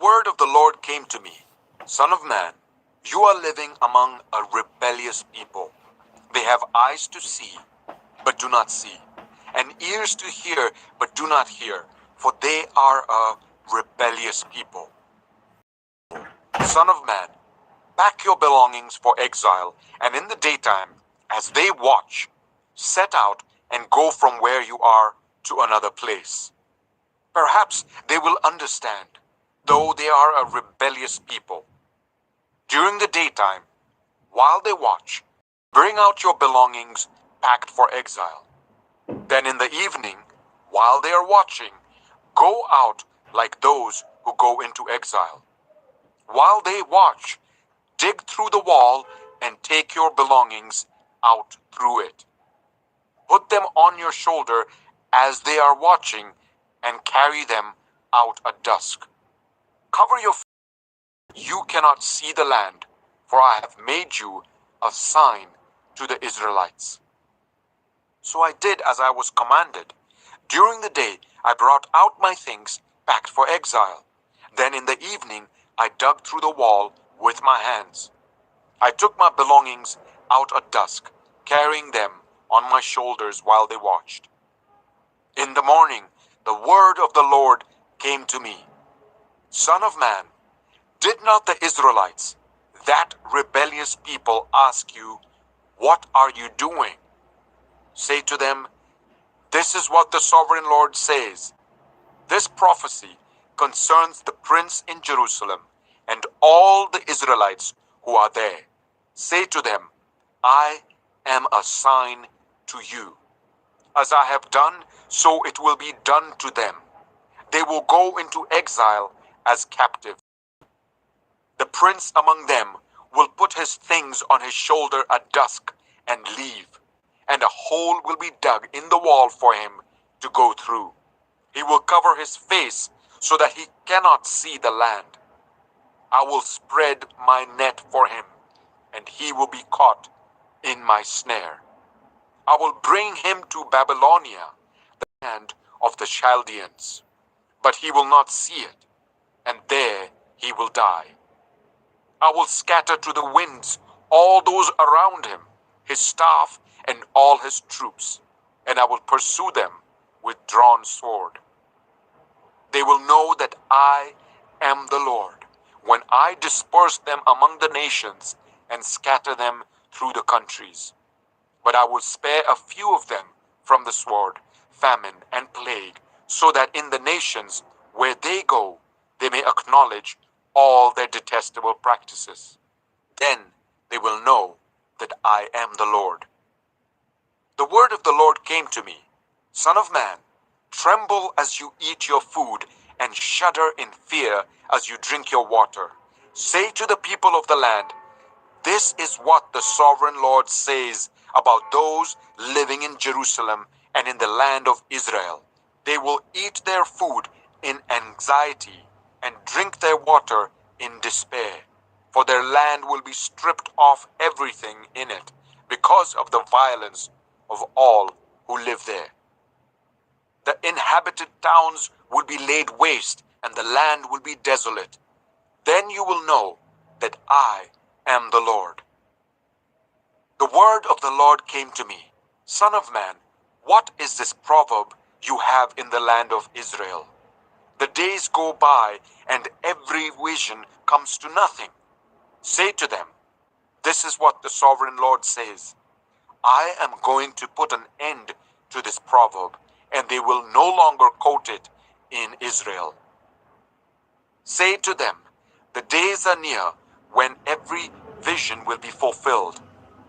word of the Lord came to me, Son of man, you are living among a rebellious people. They have eyes to see, but do not see, and ears to hear, but do not hear, for they are a rebellious people. Son of man, pack your belongings for exile, and in the daytime, as they watch, set out and go from where you are to another place. Perhaps they will understand, though they are a rebellious people. During the daytime, while they watch, bring out your belongings packed for exile. Then in the evening, while they are watching, go out like those who go into exile. While they watch, dig through the wall and take your belongings out through it. Put them on your shoulder as they are watching and carry them out at dusk. Cover your face. You cannot see the land, for I have made you a sign to the Israelites. So I did as I was commanded. During the day I brought out my things packed for exile. Then in the evening I dug through the wall with my hands. I took my belongings out at dusk, carrying them on my shoulders while they watched. In the morning the word of the Lord came to me. Son of man, did not the Israelites, that rebellious people, ask you, what are you doing? Say to them, this is what the sovereign Lord says. This prophecy concerns the prince in Jerusalem and all the Israelites who are there. Say to them, I am a sign to you. As I have done, so it will be done to them. They will go into exile as captives. The prince among them will put his things on his shoulder at dusk and leave, and a hole will be dug in the wall for him to go through. He will cover his face so that he cannot see the land. I will spread my net for him, and he will be caught in my snare. I will bring him to Babylonia, the land of the Chaldeans, but he will not see it, and there he will die. I will scatter to the winds all those around him, his staff and all his troops, and I will pursue them with drawn sword. They will know that I am the Lord, when I disperse them among the nations and scatter them through the countries. But I will spare a few of them from the sword, famine, and plague, so that in the nations where they go, they may acknowledge all their detestable practices. Then they will know that I am the Lord. The word of the Lord came to me, Son of man, tremble as you eat your food, and shudder in fear as you drink your water. Say to the people of the land, this is what the sovereign Lord says about those living in Jerusalem and in the land of Israel. They will eat their food in anxiety and drink their water in despair, for their land will be stripped of everything in it because of the violence of all who live there. The inhabited towns will be laid waste, and the land will be desolate. Then you will know that I am the Lord. The word of the Lord came to me, Son of man, what is this proverb you have in the land of Israel? The days go by, and every vision comes to nothing. Say to them, this is what the sovereign Lord says. I am going to put an end to this proverb, and they will no longer quote it in Israel. Say to them, the days are near when every vision will be fulfilled,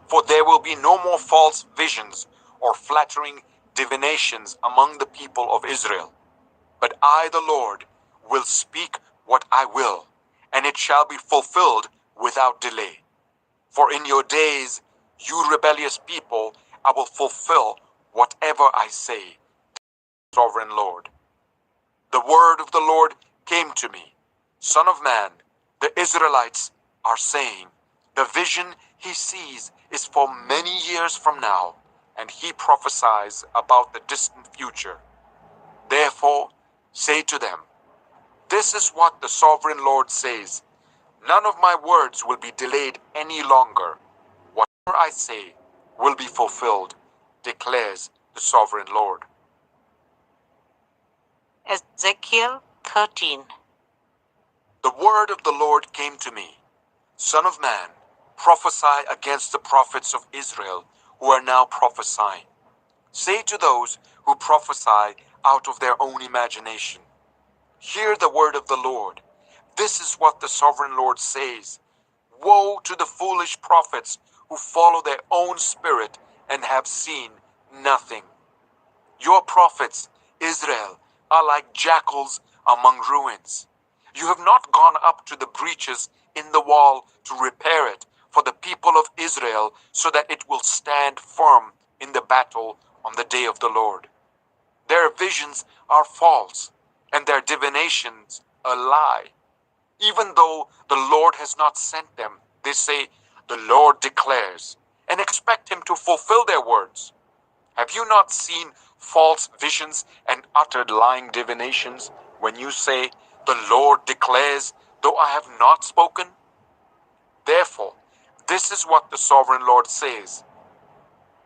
for there will be no more false visions or flattering divinations among the people of Israel. But I, the Lord, will speak what I will, and it shall be fulfilled without delay. For in your days, you rebellious people, I will fulfill whatever I say, sovereign Lord. The word of the Lord came to me, Son of man, the Israelites are saying, the vision he sees is for many years from now, and he prophesies about the distant future. Therefore, say to them, This is what the sovereign Lord says. None of my words will be delayed any longer. Whatever I say will be fulfilled, declares the sovereign Lord. Ezekiel 13. The word of the Lord came to me. Son of man, prophesy against the prophets of Israel who are now prophesying. Say to those who prophesy out of their own imagination, hear the word of the Lord. This is what the sovereign Lord says. Woe to the foolish prophets who follow their own spirit and have seen nothing. Your prophets, Israel, are like jackals among ruins. You have not gone up to the breaches in the wall to repair it for the people of Israel so that it will stand firm in the battle on the day of the Lord. Their visions are false and their divinations a lie. Even though the Lord has not sent them, they say, the Lord declares, and expect him to fulfill their words. Have you not seen false visions and uttered lying divinations when you say, the Lord declares, though I have not spoken? Therefore, this is what the sovereign Lord says.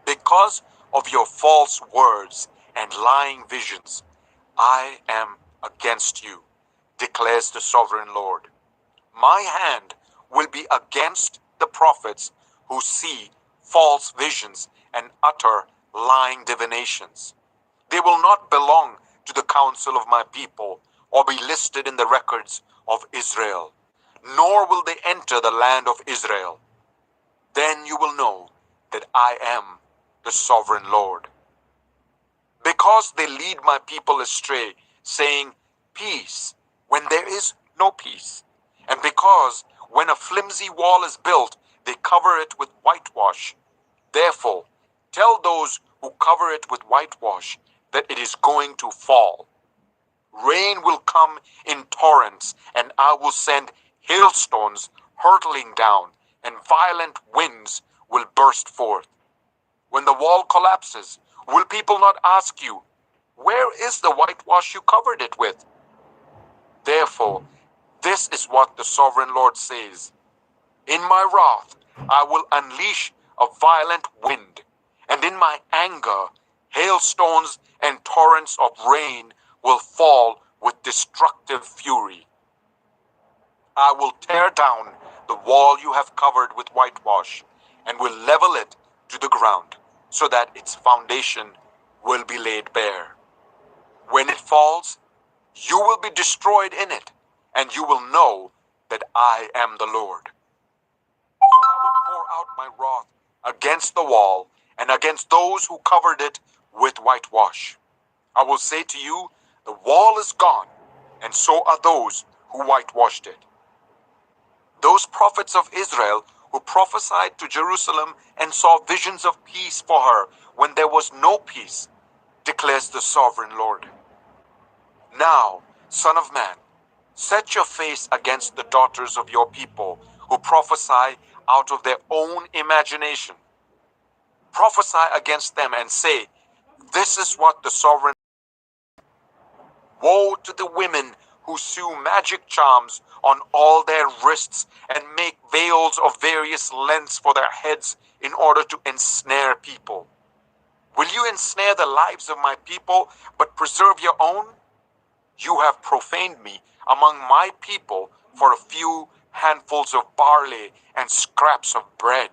Because of your false words and lying visions, I am against you, declares the sovereign Lord. My hand will be against the prophets who see false visions and utter lying divinations. They will not belong to the council of my people or be listed in the records of Israel, nor will they enter the land of Israel. Then you will know that I am the sovereign Lord. Because they lead my people astray, saying, peace, when there is no peace. And because when a flimsy wall is built, they cover it with whitewash. Therefore, tell those who cover it with whitewash that it is going to fall. Rain will come in torrents, and I will send hailstones hurtling down, and violent winds will burst forth. When the wall collapses, will people not ask you, where is the whitewash you covered it with? Therefore, this is what the sovereign Lord says. In my wrath, I will unleash a violent wind, and in my anger, hailstones and torrents of rain will fall with destructive fury. I will tear down the wall you have covered with whitewash, and will level it to the ground, so that its foundation will be laid bare. When it falls, you will be destroyed in it, and you will know that I am the Lord. So I will pour out my wrath against the wall and against those who covered it with whitewash. I will say to you, the wall is gone, and so are those who whitewashed it. Those prophets of Israel who prophesied to Jerusalem and saw visions of peace for her when there was no peace, declares the sovereign Lord. Now, son of man, set your face against the daughters of your people who prophesy out of their own imagination. Prophesy against them and say, this is what the sovereign. Woe to the women who sew magic charms on all their wrists and make veils of various lengths for their heads in order to ensnare people. Will you ensnare the lives of my people, but preserve your own? You have profaned me among my people for a few handfuls of barley and scraps of bread.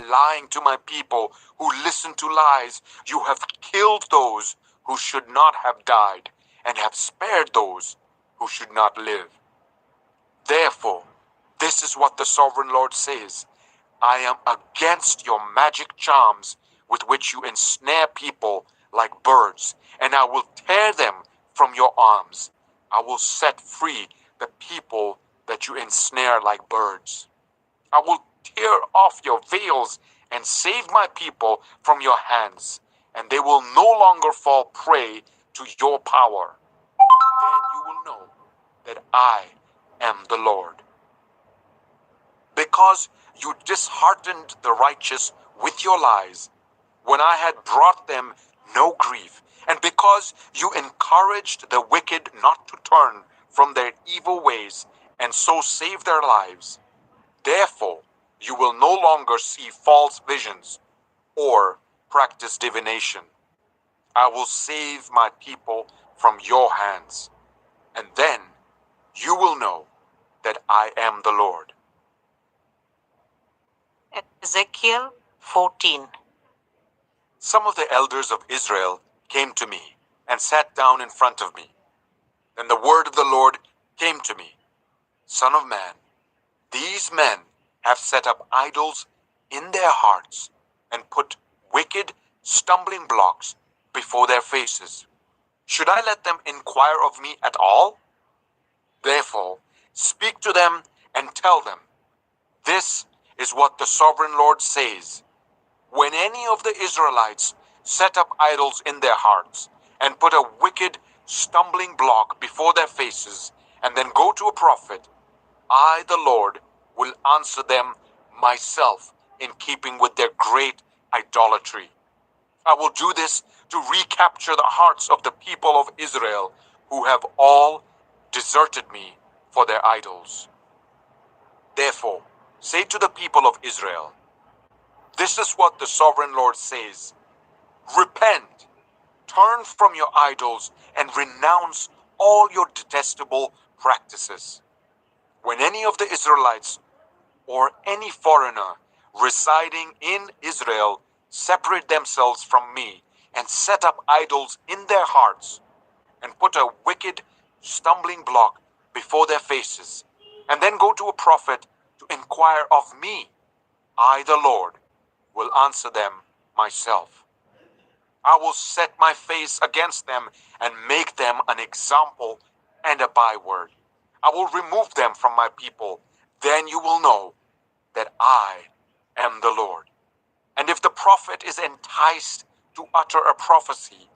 Lying to my people who listen to lies, you have killed those who should not have died, and have spared those who should not live. Therefore, this is what the sovereign Lord says. I am against your magic charms with which you ensnare people like birds, and I will tear them from your arms. I will set free the people that you ensnare like birds. I will tear off your veils and save my people from your hands, and they will no longer fall prey to your power. Then you will know that I am the Lord. Because you disheartened the righteous with your lies, when I had brought them no grief, and because you encouraged the wicked not to turn from their evil ways and so save their lives. Therefore, you will no longer see false visions or practice divination. I will save my people from your hands, and then you will know that I am the Lord. Ezekiel 14. Some of the elders of Israel came to me and sat down in front of me. Then the word of the Lord came to me. Son of man, these men have set up idols in their hearts and put wicked stumbling blocks before their faces. Should I let them inquire of me at all? Therefore, speak to them and tell them, this is what the sovereign Lord says. When any of the Israelites set up idols in their hearts and put a wicked stumbling block before their faces and then go to a prophet, I, the Lord, will answer them myself in keeping with their great idolatry. I will do this to recapture the hearts of the people of Israel who have all deserted me for their idols. Therefore, say to the people of Israel, this is what the sovereign Lord says. Repent, turn from your idols, and renounce all your detestable practices. When any of the Israelites or any foreigner residing in Israel separate themselves from me and set up idols in their hearts and put a wicked stumbling block before their faces, and then go to a prophet to inquire of me, I, the Lord, will answer them myself. I will set my face against them and make them an example and a byword. I will remove them from my people. Then you will know that I am the Lord. And if the prophet is enticed to utter a prophecy,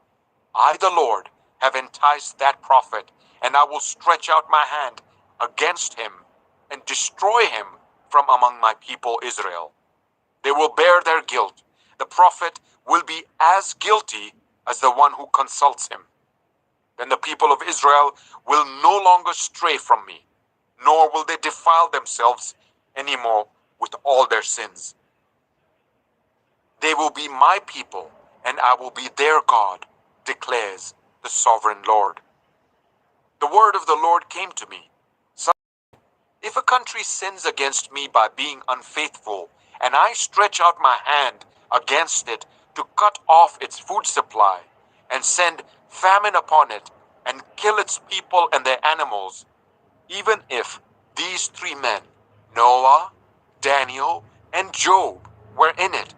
I, the Lord, have enticed that prophet, and I will stretch out my hand against him and destroy him from among my people Israel. They will bear their guilt. The prophet will be as guilty as the one who consults him. Then the people of Israel will no longer stray from me, nor will they defile themselves anymore with all their sins. They will be my people, and I will be their God, declares the sovereign Lord. The word of the Lord came to me. If a country sins against me by being unfaithful, and I stretch out my hand against it to cut off its food supply, and send famine upon it, and kill its people and their animals, even if these three men, Noah, Daniel, and Job, were in it,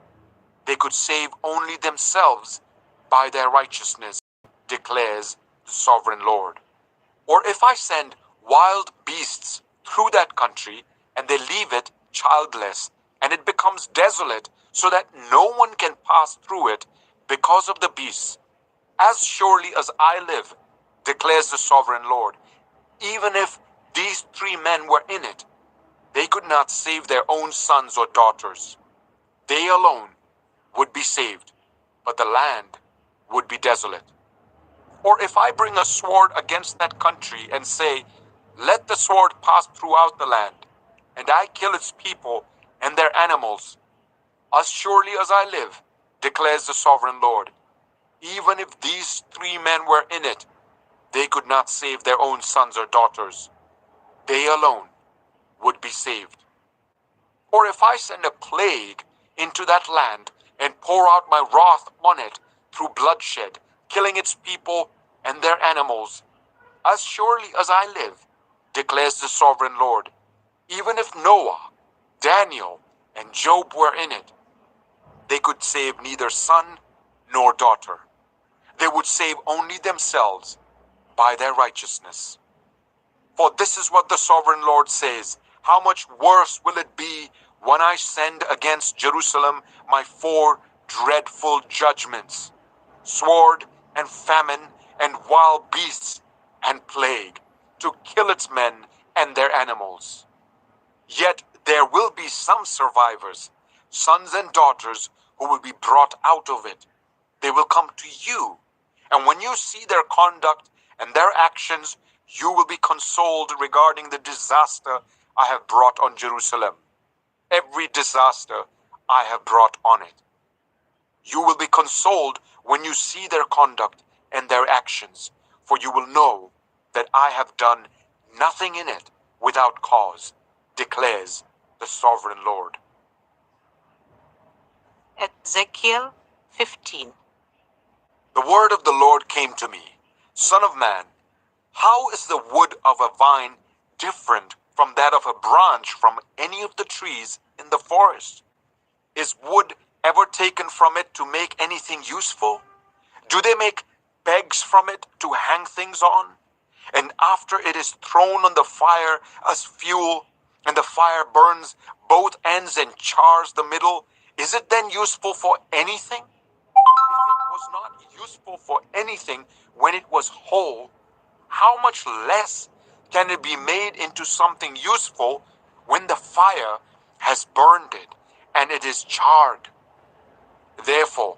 they could save only themselves by their righteousness, declares the sovereign Lord. Or if I send wild beasts through that country, and they leave it childless, and it becomes desolate, so that no one can pass through it because of the beasts, as surely as I live, declares the sovereign Lord, even if these three men were in it, they could not save their own sons or daughters. They alone would be saved, but the land would be desolate. Or if I bring a sword against that country and say, let the sword pass throughout the land, and I kill its people and their animals, as surely as I live, declares the sovereign Lord, even if these three men were in it, they could not save their own sons or daughters. They alone would be saved. Or if I send a plague into that land and pour out my wrath on it through bloodshed, killing its people and their animals, as surely as I live, declares the sovereign Lord, even if Noah, Daniel, and Job were in it, they could save neither son nor daughter. They would save only themselves by their righteousness. For this is what the sovereign Lord says, how much worse will it be when I send against Jerusalem my 4 dreadful judgments, sword and famine and wild beasts and plague, to kill its men and their animals. Yet there will be some survivors, sons and daughters, who will be brought out of it. They will come to you, and when you see their conduct and their actions, You will be consoled regarding the disaster I have brought on Jerusalem. Every disaster I have brought on it. You will be consoled when you see their conduct and their actions, for you will know that I have done nothing in it without cause, declares the sovereign Lord. Ezekiel 15. The word of the Lord came to me, Son of man, how is the wood of a vine different from that of a branch from any of the trees in the forest? Is wood ever taken from it to make anything useful? Do they make pegs from it to hang things on? And after it is thrown on the fire as fuel, and the fire burns both ends and chars the middle, is it then useful for anything? If it was not useful for anything when it was whole, how much less can it be made into something useful when the fire has burned it and it is charred? Therefore,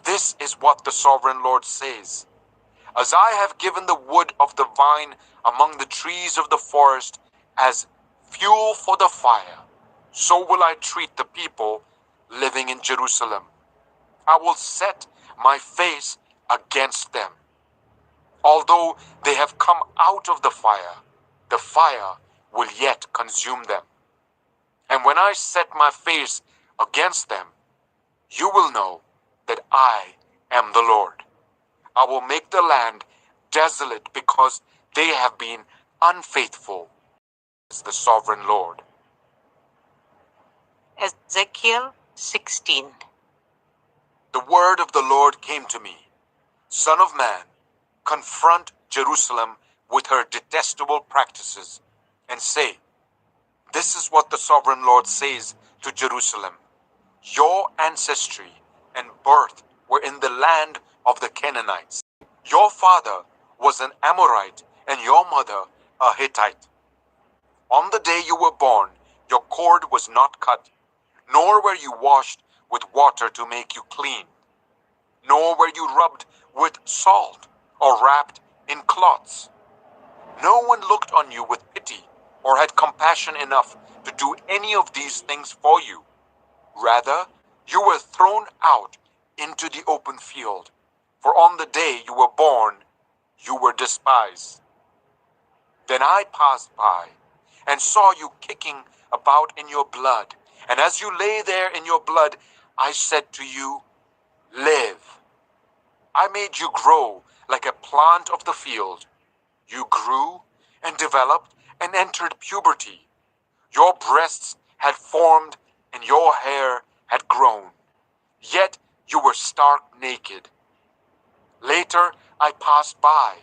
this is what the sovereign Lord says. As I have given the wood of the vine among the trees of the forest as fuel for the fire, so will I treat the people living in Jerusalem. I will set my face against them. Although they have come out of the fire will yet consume them. And when I set my face against them, you will know that I am the Lord. I will make the land desolate because they have been unfaithful, as the sovereign Lord. Ezekiel 16. The word of the Lord came to me, Son of man, confront Jerusalem with her detestable practices, and say, this is what the sovereign Lord says to Jerusalem. Your ancestry and birth were in the land of the Canaanites. Your father was an Amorite and your mother a Hittite. On the day you were born, your cord was not cut, nor were you washed with water to make you clean, nor were you rubbed with salt or wrapped in cloths. No one looked on you with pity or had compassion enough to do any of these things for you. Rather, you were thrown out into the open field, for on the day you were born, you were despised. Then I passed by and saw you kicking about in your blood, and as you lay there in your blood, I said to you, live. I made you grow like a plant of the field. You grew and developed and entered puberty. Your breasts had formed and your hair had grown. Yet you were stark naked. Later I passed by,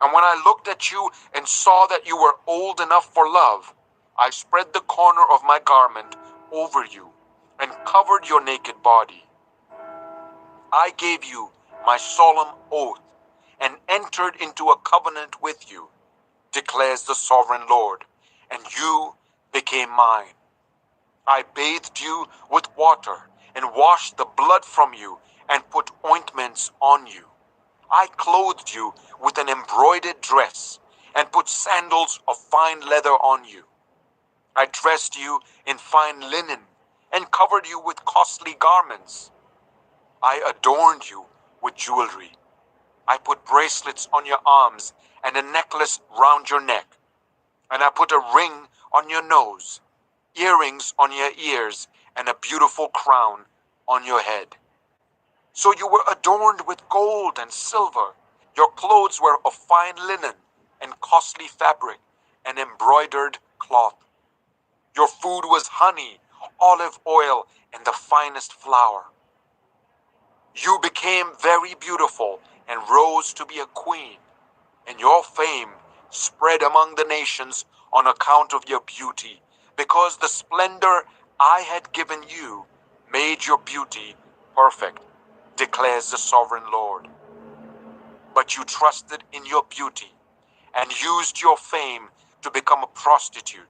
and when I looked at you and saw that you were old enough for love, I spread the corner of my garment over you and covered your naked body. I gave you my solemn oath and entered into a covenant with you, declares the sovereign Lord, and you became mine. I bathed you with water and washed the blood from you and put ointments on you. I clothed you with an embroidered dress and put sandals of fine leather on you. I dressed you in fine linen and covered you with costly garments. I adorned you with jewelry. I put bracelets on your arms and a necklace round your neck. And I put a ring on your nose, earrings on your ears, and a beautiful crown on your head. So you were adorned with gold and silver. Your clothes were of fine linen and costly fabric and embroidered cloth. Your food was honey, olive oil, and the finest flour. You became very beautiful and rose to be a queen, and your fame spread among the nations on account of your beauty, because the splendor I had given you made your beauty perfect, declares the sovereign Lord. But you trusted in your beauty and used your fame to become a prostitute.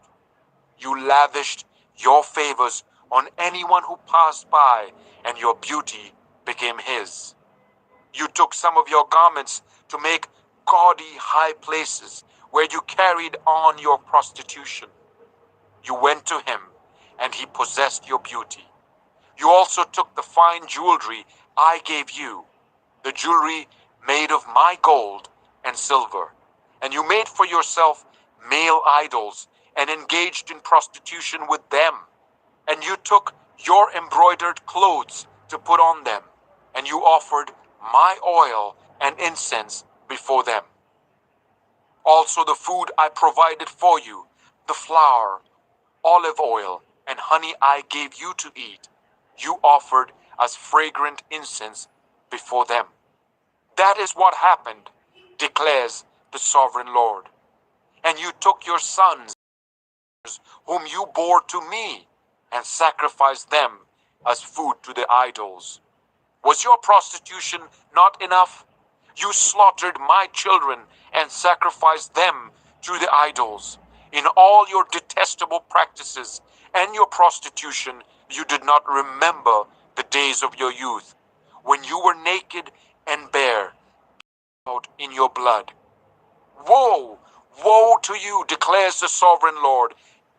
You lavished your favors on anyone who passed by, and your beauty became his. You took some of your garments to make gaudy high places where you carried on your prostitution. You went to him, and he possessed your beauty. You also took the fine jewelry I gave you, the jewelry made of my gold and silver, and you made for yourself male idols and engaged in prostitution with them. And you took your embroidered clothes to put on them, and you offered my oil and incense before them. Also the food I provided for you, the flour, olive oil, and honey I gave you to eat, you offered as fragrant incense before them. That is what happened, declares the sovereign Lord. And you took your sons, whom you bore to me, and sacrificed them as food to the idols. Was your prostitution not enough? You slaughtered my children and sacrificed them to the idols. In all your detestable practices and your prostitution, you did not remember the days of your youth, when you were naked and bare, out in your blood. Woe, woe to you, declares the sovereign Lord.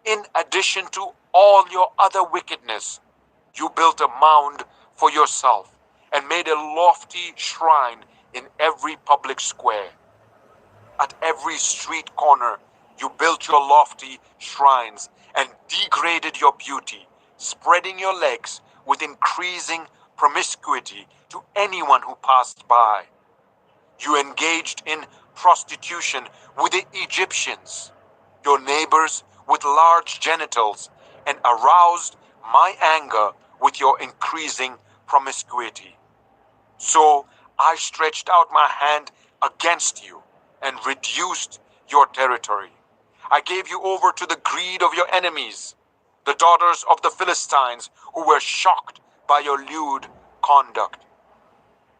In addition to all your other wickedness, you built a mound for yourself and made a lofty shrine in every public square. At every street corner, you built your lofty shrines and degraded your beauty, spreading your legs with increasing promiscuity to anyone who passed by. You engaged in prostitution with the Egyptians, your neighbors with large genitals, and aroused my anger with your increasing promiscuity. So I stretched out my hand against you and reduced your territory. I gave you over to the greed of your enemies, the daughters of the Philistines, who were shocked by your lewd conduct.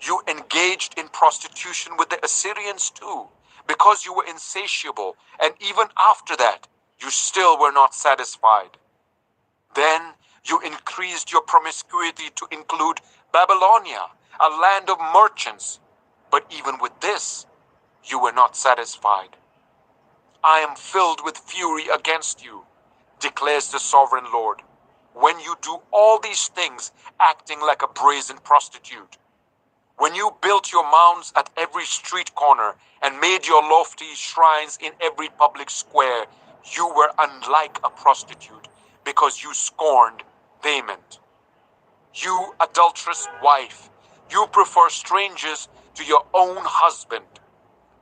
You engaged in prostitution with the Assyrians too, because you were insatiable, and even after that, you still were not satisfied. Then you increased your promiscuity to include Babylonia, a land of merchants. But even with this, you were not satisfied. I am filled with fury against you, declares the sovereign Lord, when you do all these things acting like a brazen prostitute. When you built your mounds at every street corner and made your lofty shrines in every public square, you were unlike a prostitute because you scorned payment. You adulterous wife, you prefer strangers to your own husband.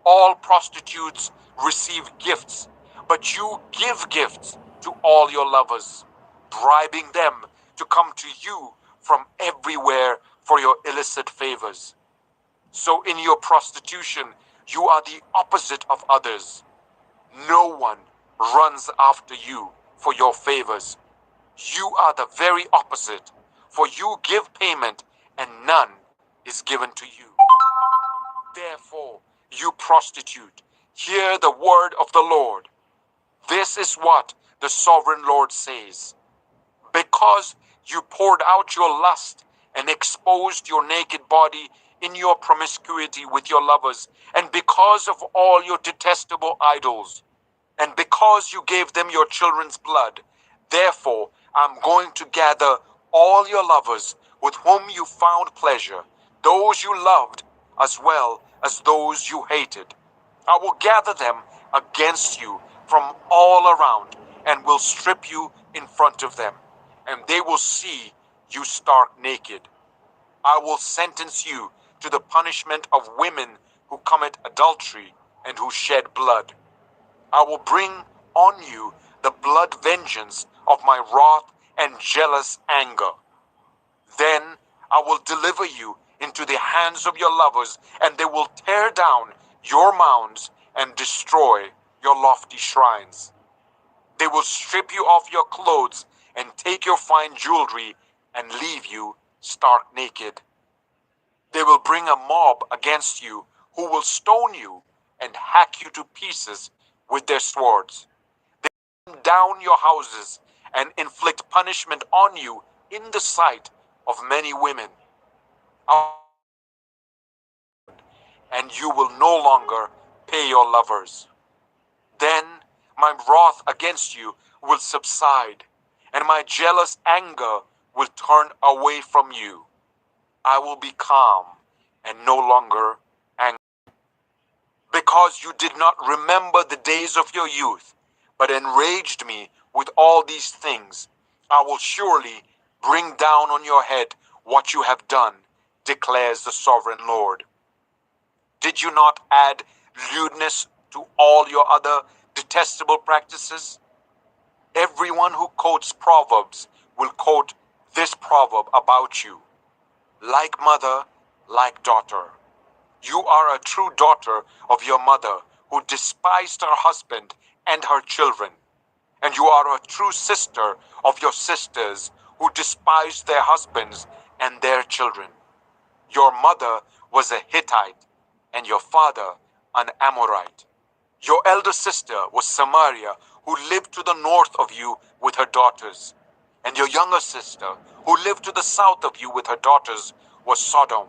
All prostitutes receive gifts, but you give gifts to all your lovers, bribing them to come to you from everywhere for your illicit favors. So in your prostitution, you are the opposite of others. No one runs after you for your favors. You are the very opposite, for you give payment and none is given to you. Therefore, you prostitute, hear the word of the Lord. This is what the sovereign Lord says. Because you poured out your lust and exposed your naked body in your promiscuity with your lovers, and because of all your detestable idols, and because you gave them your children's blood, therefore I'm going to gather all your lovers with whom you found pleasure, those you loved as well as those you hated. I will gather them against you from all around and will strip you in front of them, and they will see you stark naked. I will sentence you to the punishment of women who commit adultery and who shed blood. I will bring on you the blood vengeance of my wrath and jealous anger. Then I will deliver you into the hands of your lovers, and they will tear down your mounds and destroy your lofty shrines. They will strip you of your clothes and take your fine jewelry and leave you stark naked. They will bring a mob against you who will stone you and hack you to pieces with their swords. They will burn down your houses and inflict punishment on you in the sight of many women. And you will no longer pay your lovers. Then my wrath against you will subside, and my jealous anger will turn away from you. I will be calm and no longer angry. Because you did not remember the days of your youth, but enraged me with all these things, I will surely bring down on your head what you have done, declares the sovereign Lord. Did you not add lewdness to all your other detestable practices? Everyone who quotes Proverbs will quote this proverb about you. Like mother, like daughter. You are a true daughter of your mother who despised her husband and her children. And you are a true sister of your sisters who despised their husbands and their children. Your mother was a Hittite and your father an Amorite. Your elder sister was Samaria, who lived to the north of you with her daughters. And your younger sister, who lived to the south of you with her daughters, was Sodom.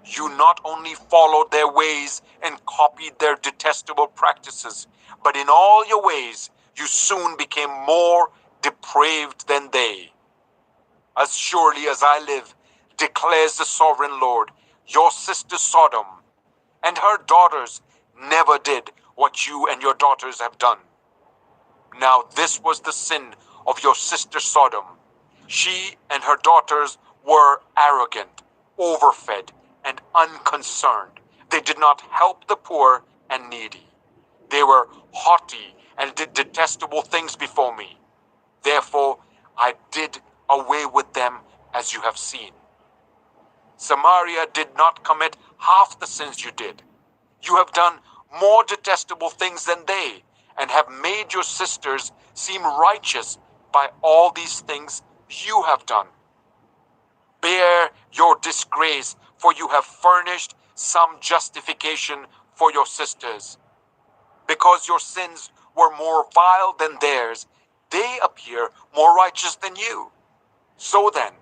You not only followed their ways and copied their detestable practices, but in all your ways you soon became more depraved than they. As surely as I live, declares the sovereign Lord, your sister Sodom and her daughters never did what you and your daughters have done. Now this was the sin of your sister Sodom. She and her daughters were arrogant, overfed, and unconcerned. They did not help the poor and needy. They were haughty and did detestable things before me. Therefore I did away with them as you have seen. Samaria did not commit half the sins you did. You have done more detestable things than they, and have made your sisters seem righteous by all these things you have done. Bear your disgrace, for you have furnished some justification for your sisters. Because your sins were more vile than theirs, they appear more righteous than you. So then,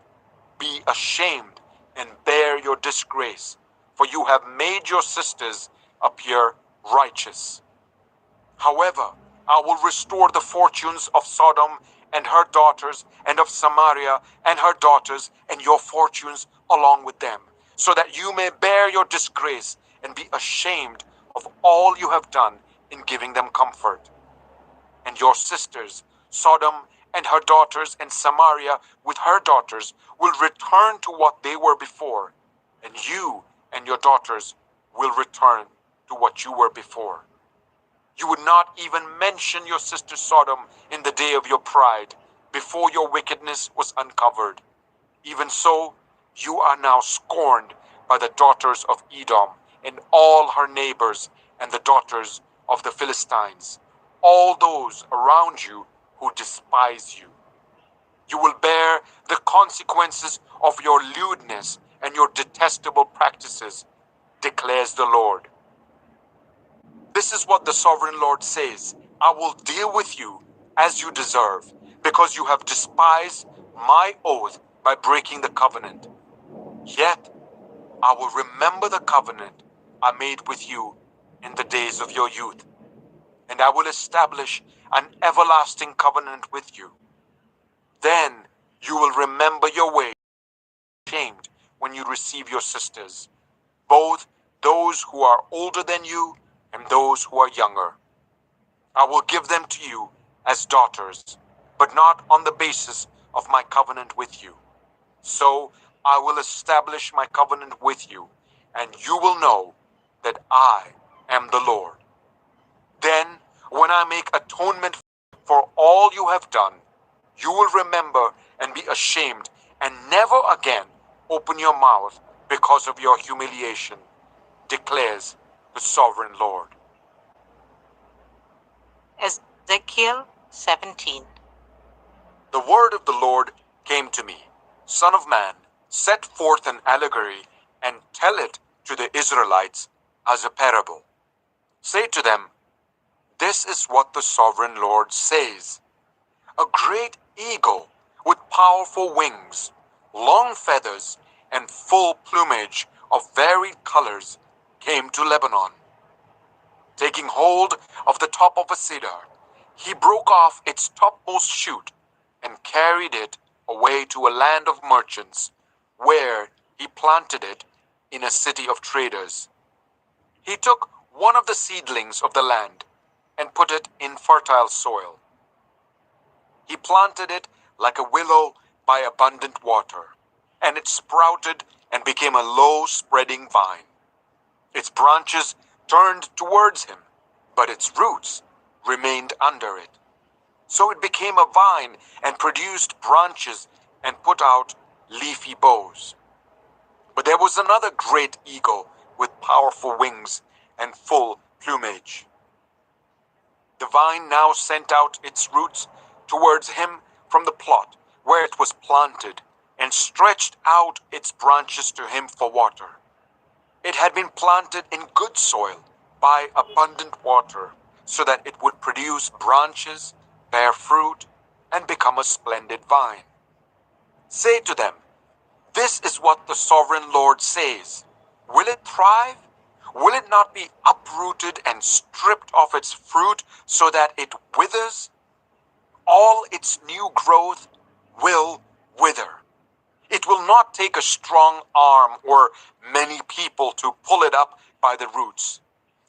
be ashamed and bear your disgrace, for you have made your sisters appear righteous. However, I will restore the fortunes of Sodom and her daughters, and of Samaria and her daughters, and your fortunes along with them, so that you may bear your disgrace and be ashamed of all you have done in giving them comfort. And your sisters, Sodom and her daughters, and Samaria with her daughters, will return to what they were before, and you and your daughters will return to what you were before. You would not even mention your sister Sodom in the day of your pride, before your wickedness was uncovered. Even so, you are now scorned by the daughters of Edom and all her neighbors, and the daughters of the Philistines, all those around you who despise you. You will bear the consequences of your lewdness and your detestable practices, declares the Lord. This is what the sovereign Lord says. I will deal with you as you deserve, because you have despised my oath by breaking the covenant. Yet I will remember the covenant I made with you in the days of your youth, and I will establish an everlasting covenant with you. Then you will remember your ways, ashamed when you receive your sisters, both those who are older than you and those who are younger. I will give them to you as daughters, but not on the basis of my covenant with you. So I will establish my covenant with you, and you will know that I am the Lord. Then, when I make atonement for all you have done, you will remember and be ashamed, and never again open your mouth because of your humiliation, declares the sovereign Lord. Ezekiel 17. The word of the Lord came to me. Son of man, set forth an allegory and tell it to the Israelites as a parable. Say to them, this is what the sovereign Lord says. A great eagle with powerful wings, long feathers, and full plumage of varied colors came to Lebanon. Taking hold of the top of a cedar, he broke off its topmost shoot and carried it away to a land of merchants, where he planted it in a city of traders. He took one of the seedlings of the land and put it in fertile soil. He planted it like a willow by abundant water, and it sprouted and became a low spreading vine. Its branches turned towards him, but its roots remained under it. So it became a vine and produced branches and put out leafy boughs. But there was another great eagle with powerful wings and full plumage. The vine now sent out its roots towards him from the plot where it was planted, and stretched out its branches to him for water. It had been planted in good soil by abundant water, so that it would produce branches, bear fruit, and become a splendid vine. Say to them, this is what the sovereign Lord says. Will it thrive? Will it not be uprooted and stripped of its fruit so that it withers? All its new growth will wither. It will not take a strong arm or many people to pull it up by the roots.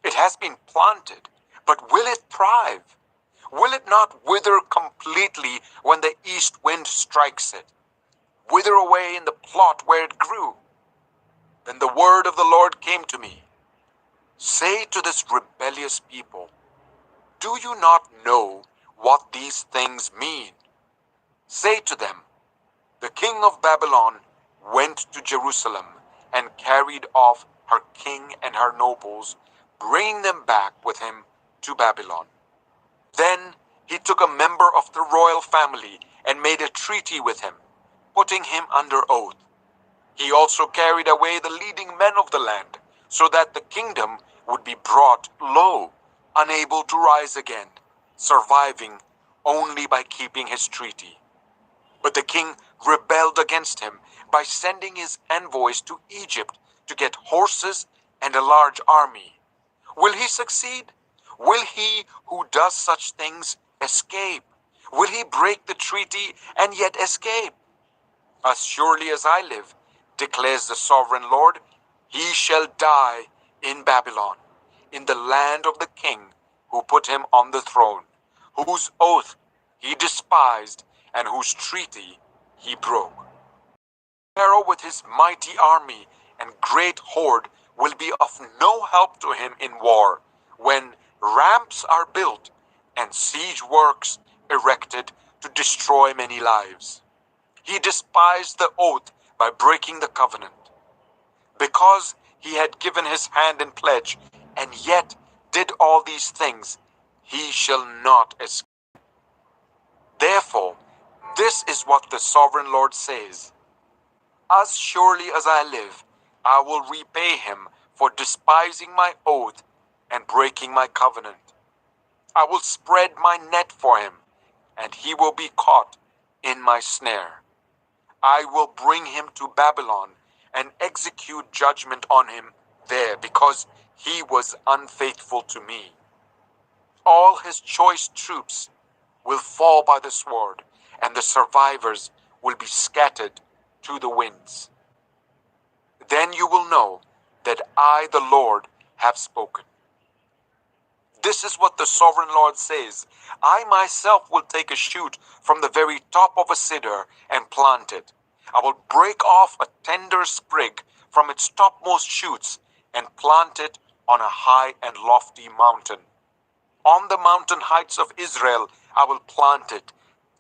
It has been planted, but will it thrive? Will it not wither completely when the east wind strikes it? Wither away in the plot where it grew? Then the word of the Lord came to me. Say to this rebellious people, do you not know what these things mean? Say to them, the king of Babylon went to Jerusalem and carried off her king and her nobles, bringing them back with him to Babylon. Then he took a member of the royal family and made a treaty with him, putting him under oath. He also carried away the leading men of the land, so that the kingdom would be brought low, unable to rise again, surviving only by keeping his treaty. But the king rebelled against him by sending his envoys to Egypt to get horses and a large army. Will he succeed? Will he who does such things escape? Will he break the treaty and yet escape? As surely as I live, declares the sovereign Lord, he shall die in Babylon, in the land of the king who put him on the throne, whose oath he despised and whose treaty he broke. Pharaoh with his mighty army and great horde will be of no help to him in war, when ramps are built and siege works erected to destroy many lives. He despised the oath by breaking the covenant. Because he had given his hand in pledge, and yet did all these things, he shall not escape. Therefore, this is what the sovereign Lord says. As surely as I live, I will repay him for despising my oath and breaking my covenant. I will spread my net for him, and he will be caught in my snare. I will bring him to Babylon and execute judgment on him there, because he was unfaithful to me. All his choice troops will fall by the sword, and the survivors will be scattered to the winds. Then you will know that I, the Lord, have spoken. This is what the sovereign Lord says. I myself will take a shoot from the very top of a cedar and plant it. I will break off a tender sprig from its topmost shoots and plant it on a high and lofty mountain. On the mountain heights of Israel I will plant it.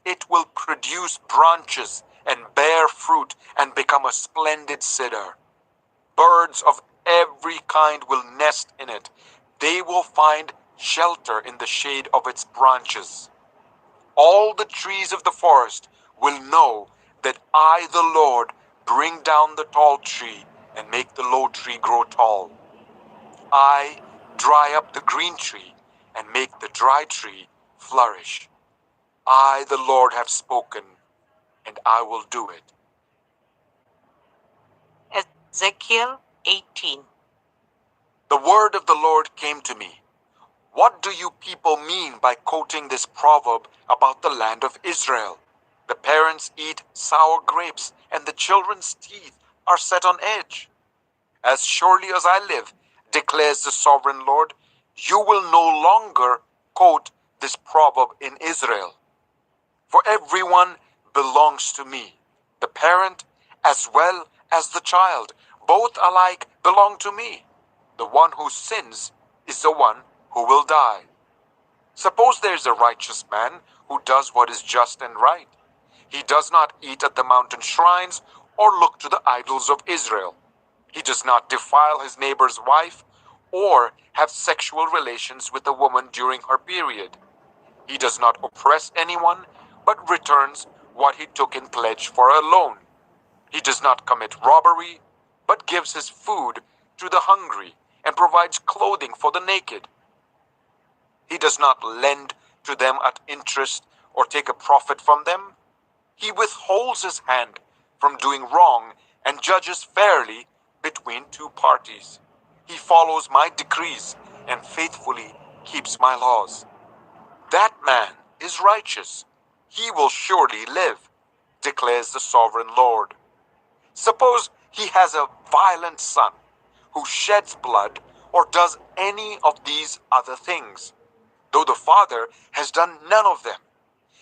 It will produce branches and bear fruit and become a splendid cedar. Birds of every kind will nest in it. They will find shelter in the shade of its branches. All the trees of the forest will know that I, the Lord, bring down the tall tree and make the low tree grow tall. I dry up the green tree and make the dry tree flourish. I, the Lord, have spoken, and I will do it. Ezekiel 18. The word of the Lord came to me. What do you people mean by quoting this proverb about the land of Israel? The parents eat sour grapes, and the children's teeth are set on edge. As surely as I live, declares the sovereign Lord, you will no longer quote this proverb in Israel. For everyone belongs to me, the parent as well as the child. Both alike belong to me. The one who sins is the one who will die. Suppose there is a righteous man who does what is just and right. He does not eat at the mountain shrines or look to the idols of Israel. He does not defile his neighbor's wife or have sexual relations with a woman during her period. He does not oppress anyone, but returns what he took in pledge for a loan. He does not commit robbery, but gives his food to the hungry and provides clothing for the naked. He does not lend to them at interest or take a profit from them. He withholds his hand from doing wrong and judges fairly between two parties. He follows my decrees and faithfully keeps my laws. That man is righteous. He will surely live, declares the sovereign Lord. Suppose he has a violent son who sheds blood or does any of these other things, though the father has done none of them.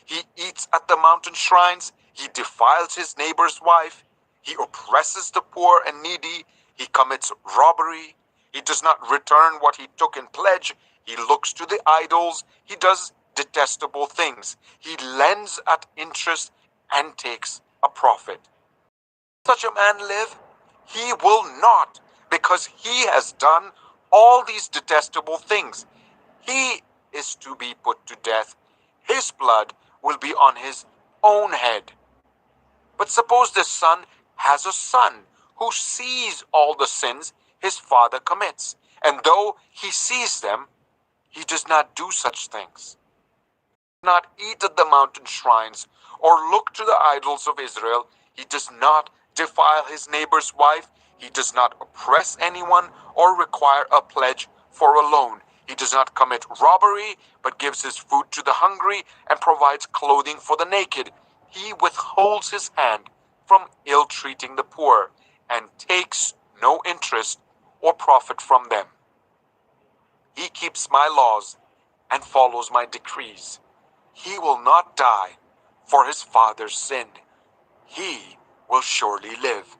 He eats at the mountain shrines, he defiles his neighbor's wife, he oppresses the poor and needy, he commits robbery, he does not return what he took in pledge, he looks to the idols, he does detestable things, he lends at interest and takes a profit. Such a man live? He will not, because he has done all these detestable things. He is to be put to death. His blood will be on his own head. But suppose this son has a son who sees all the sins his father commits, and though he sees them, he does not do such things. He does not eat at the mountain shrines or look to the idols of Israel. He does not defile his neighbor's wife. He does not oppress anyone or require a pledge for a loan. He does not commit robbery, but gives his food to the hungry and provides clothing for the naked. He withholds his hand from ill-treating the poor and takes no interest or profit from them. He keeps my laws and follows my decrees. He will not die for his father's sin. He will surely live.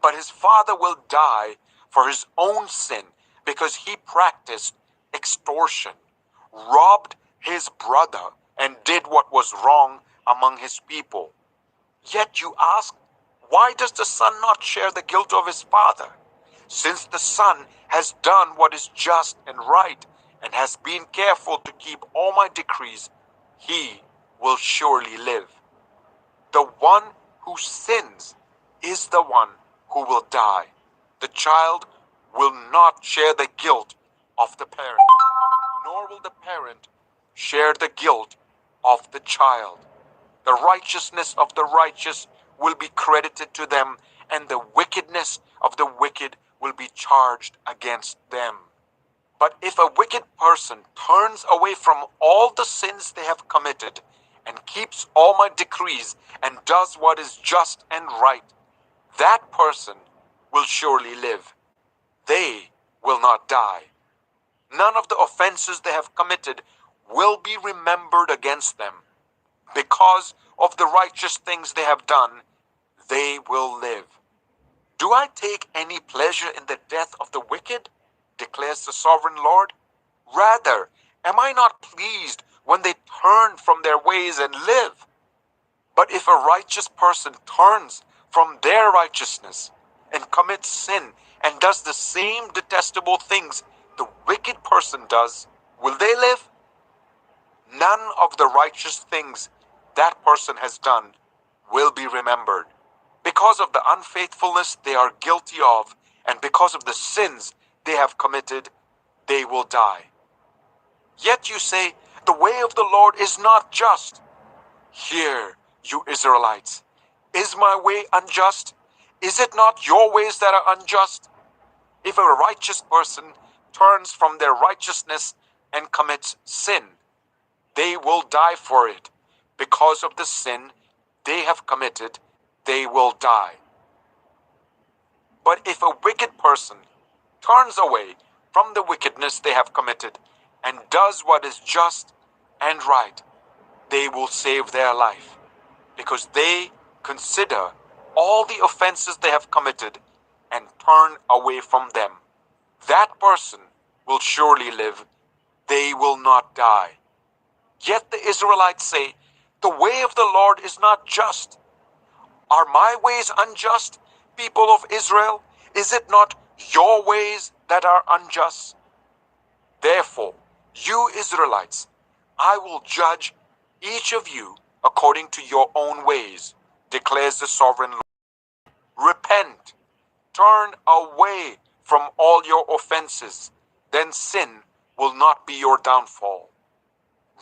But his father will die for his own sin because he practiced extortion, robbed his brother, and did what was wrong among his people. Yet you ask, why does the son not share the guilt of his father? Since the son has done what is just and right and has been careful to keep all my decrees, he will surely live. The one who sins is the one who will die. The child will not share the guilt of the parent, nor will the parent share the guilt of the child. The righteousness of the righteous will be credited to them, and the wickedness of the wicked will be charged against them. But if a wicked person turns away from all the sins they have committed and keeps all my decrees and does what is just and right, that person will surely live. They will not die. None of the offenses they have committed will be remembered against them. Because of the righteous things they have done, they will live. Do I take any pleasure in the death of the wicked? Declares the sovereign Lord. Rather, am I not pleased when they turn from their ways and live? But if a righteous person turns from their righteousness and commits sin and does the same detestable things the wicked person does, will they live? None of the righteous things that person has done will be remembered. Because of the unfaithfulness they are guilty of, and because of the sins they have committed, they will die. Yet you say, the way of the Lord is not just. Hear, you Israelites, is my way unjust? Is it not your ways that are unjust? If a righteous person turns from their righteousness, and commits sin, they will die for it. Because of the sin they have committed, they will die. But if a wicked person turns away from the wickedness they have committed and does what is just and right, they will save their life, because they consider all the offenses they have committed and turn away from them. That person will surely live, they will not die. Yet the Israelites say, the way of the Lord is not just. Are my ways unjust, people of Israel? Is it not your ways that are unjust? Therefore, you Israelites, I will judge each of you according to your own ways, declares the sovereign Lord. Repent, turn away from all your offenses, then sin will not be your downfall.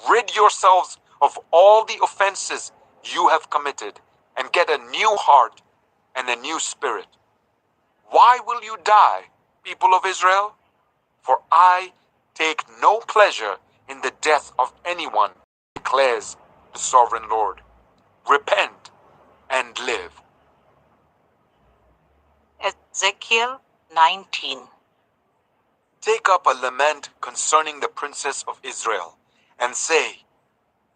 Rid yourselves of all the offenses you have committed and get a new heart and a new spirit. Why will you die, people of Israel? For I take no pleasure in the death of anyone, declares the sovereign Lord. Repent and live. Ezekiel 19. Take up a lament concerning the princess of Israel, and say,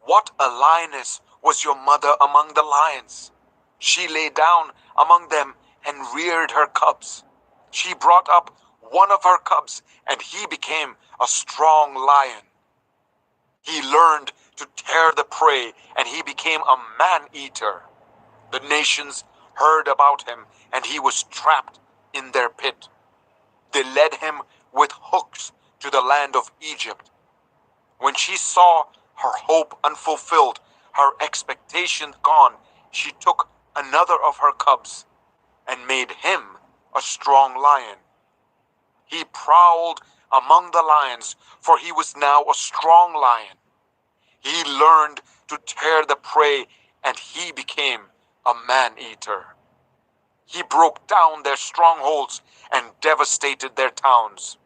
what a lioness was your mother among the lions! She lay down among them and reared her cubs. She brought up one of her cubs, and he became a strong lion. He learned to tear the prey, and he became a man-eater. The nations heard about him, and he was trapped in their pit. They led him with hooks to the land of Egypt. When she saw her hope unfulfilled, her expectation gone, she took another of her cubs and made him a strong lion. He prowled among the lions, for he was now a strong lion. He learned to tear the prey, and he became a man-eater. He broke down their strongholds and devastated their towns.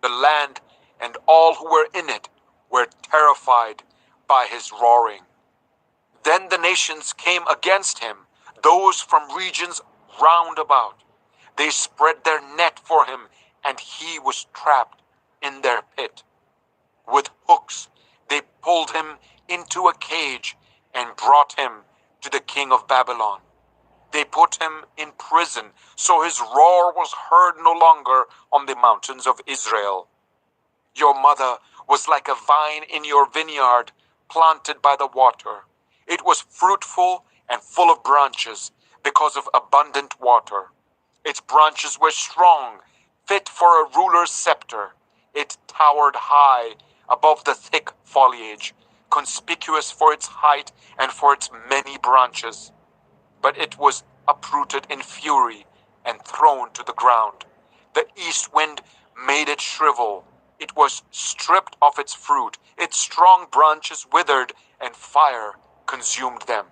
The land and all who were in it were terrified by his roaring. Then the nations came against him, those from regions round about. They spread their net for him, and he was trapped in their pit. With hooks they pulled him into a cage and brought him to the king of Babylon. They put him in prison, so his roar was heard no longer on the mountains of Israel. Your mother was like a vine in your vineyard, planted by the water. It was fruitful and full of branches because of abundant water. Its branches were strong, fit for a ruler's scepter. It towered high above the thick foliage, conspicuous for its height and for its many branches. But it was uprooted in fury and thrown to the ground. The east wind made it shrivel. It was stripped of its fruit. Its strong branches withered, and fire consumed them.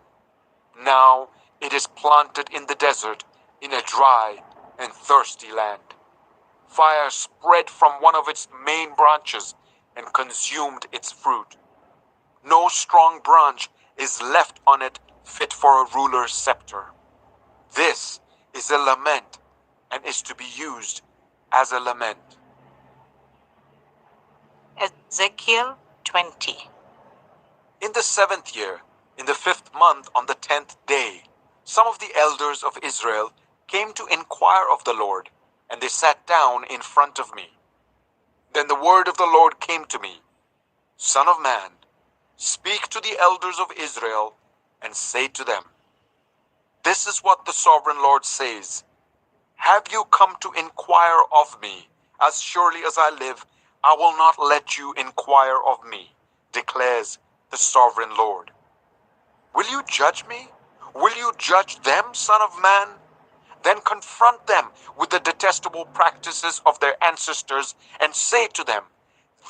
Now it is planted in the desert, in a dry and thirsty land. Fire spread from one of its main branches and consumed its fruit. No strong branch is left on it fit for a ruler's scepter. This is a lament and is to be used as a lament. Ezekiel 20. In the 7th year, in the 5th month, on the 10th day, some of the elders of Israel came to inquire of the Lord, and they sat down in front of me. Then the word of the Lord came to me, Son of man, speak to the elders of Israel, and say to them, this is what the sovereign Lord says. Have you come to inquire of me? As surely as I live, I will not let you inquire of me, declares the sovereign Lord. Will you judge me? Will you judge them, son of man? Then confront them with the detestable practices of their ancestors and say to them,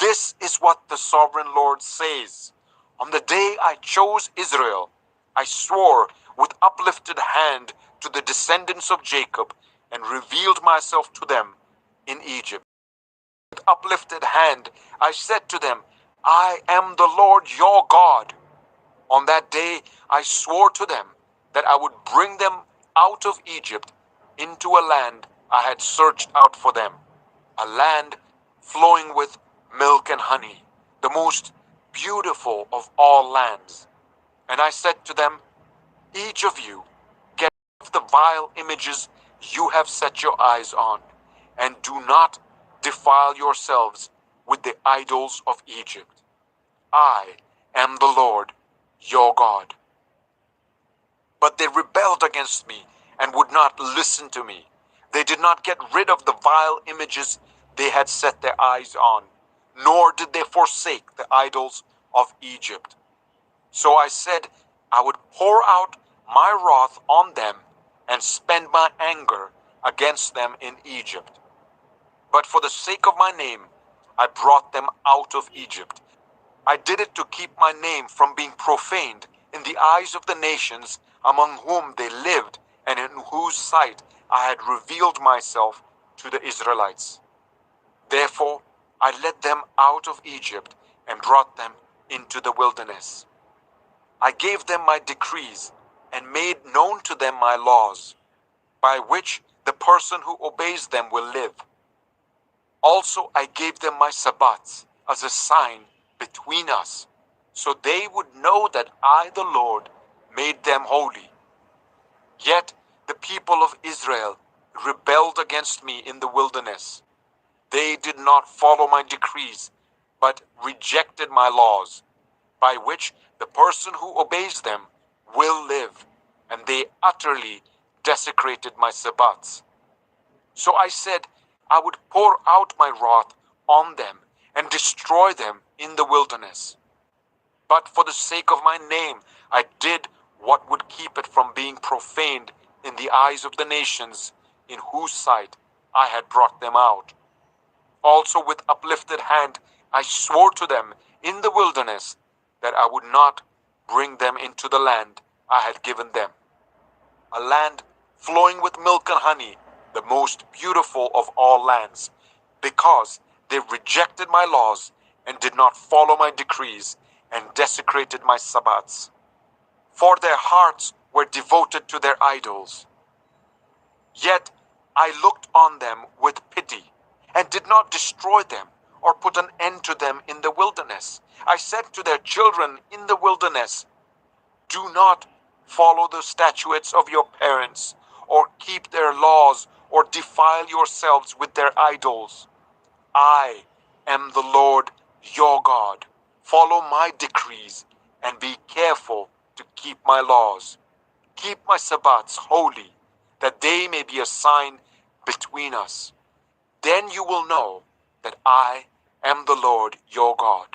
this is what the sovereign Lord says. On the day I chose Israel, I swore with uplifted hand to the descendants of Jacob and revealed myself to them in Egypt. With uplifted hand, I said to them, I am the Lord your God. On that day, I swore to them that I would bring them out of Egypt into a land I had searched out for them, a land flowing with milk and honey, the most beautiful of all lands. And I said to them, each of you, get rid of the vile images you have set your eyes on, and do not defile yourselves with the idols of Egypt. I am the Lord your God. But they rebelled against me and would not listen to me. They did not get rid of the vile images they had set their eyes on, nor did they forsake the idols of Egypt. So I said I would pour out my wrath on them and spend my anger against them in Egypt. But for the sake of my name, I brought them out of Egypt. I did it to keep my name from being profaned in the eyes of the nations among whom they lived and in whose sight I had revealed myself to the Israelites. Therefore, I led them out of Egypt and brought them into the wilderness. I gave them my decrees and made known to them my laws, by which the person who obeys them will live. Also, I gave them my Sabbats as a sign between us, so they would know that I, the Lord, made them holy. Yet the people of Israel rebelled against me in the wilderness. They did not follow my decrees, but rejected my laws, by which the person who obeys them will live, and they utterly desecrated my Sabbats. So I said I would pour out my wrath on them and destroy them in the wilderness. But for the sake of my name, I did what would keep it from being profaned in the eyes of the nations in whose sight I had brought them out. Also with uplifted hand, I swore to them in the wilderness that I would not bring them into the land I had given them, a land flowing with milk and honey, the most beautiful of all lands, because they rejected my laws and did not follow my decrees and desecrated my Sabbats. For their hearts were devoted to their idols. Yet I looked on them with pity and did not destroy them or put an end to them in the wilderness. I said to their children in the wilderness, do not follow the statutes of your parents, or keep their laws, or defile yourselves with their idols. I am the Lord your God. Follow my decrees, and be careful to keep my laws. Keep my Sabbats holy, that they may be a sign between us. Then you will know that I am the Lord your God.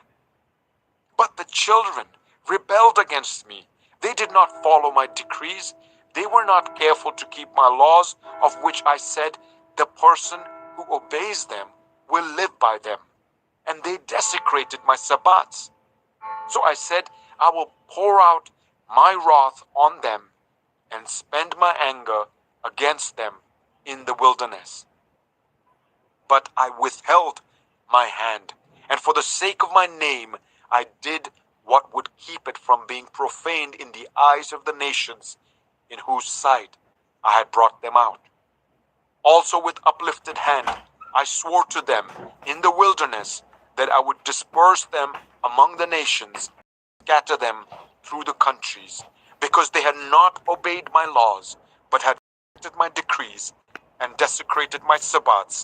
But the children rebelled against me. They did not follow my decrees. They were not careful to keep my laws, of which I said, the person who obeys them will live by them. And they desecrated my Sabbats. So I said, I will pour out my wrath on them and spend my anger against them in the wilderness. But I withheld my hand, and for the sake of my name, I did what would keep it from being profaned in the eyes of the nations in whose sight I had brought them out. Also with uplifted hand, I swore to them in the wilderness that I would disperse them among the nations, scatter them through the countries, because they had not obeyed my laws, but had rejected my decrees and desecrated my Sabbats.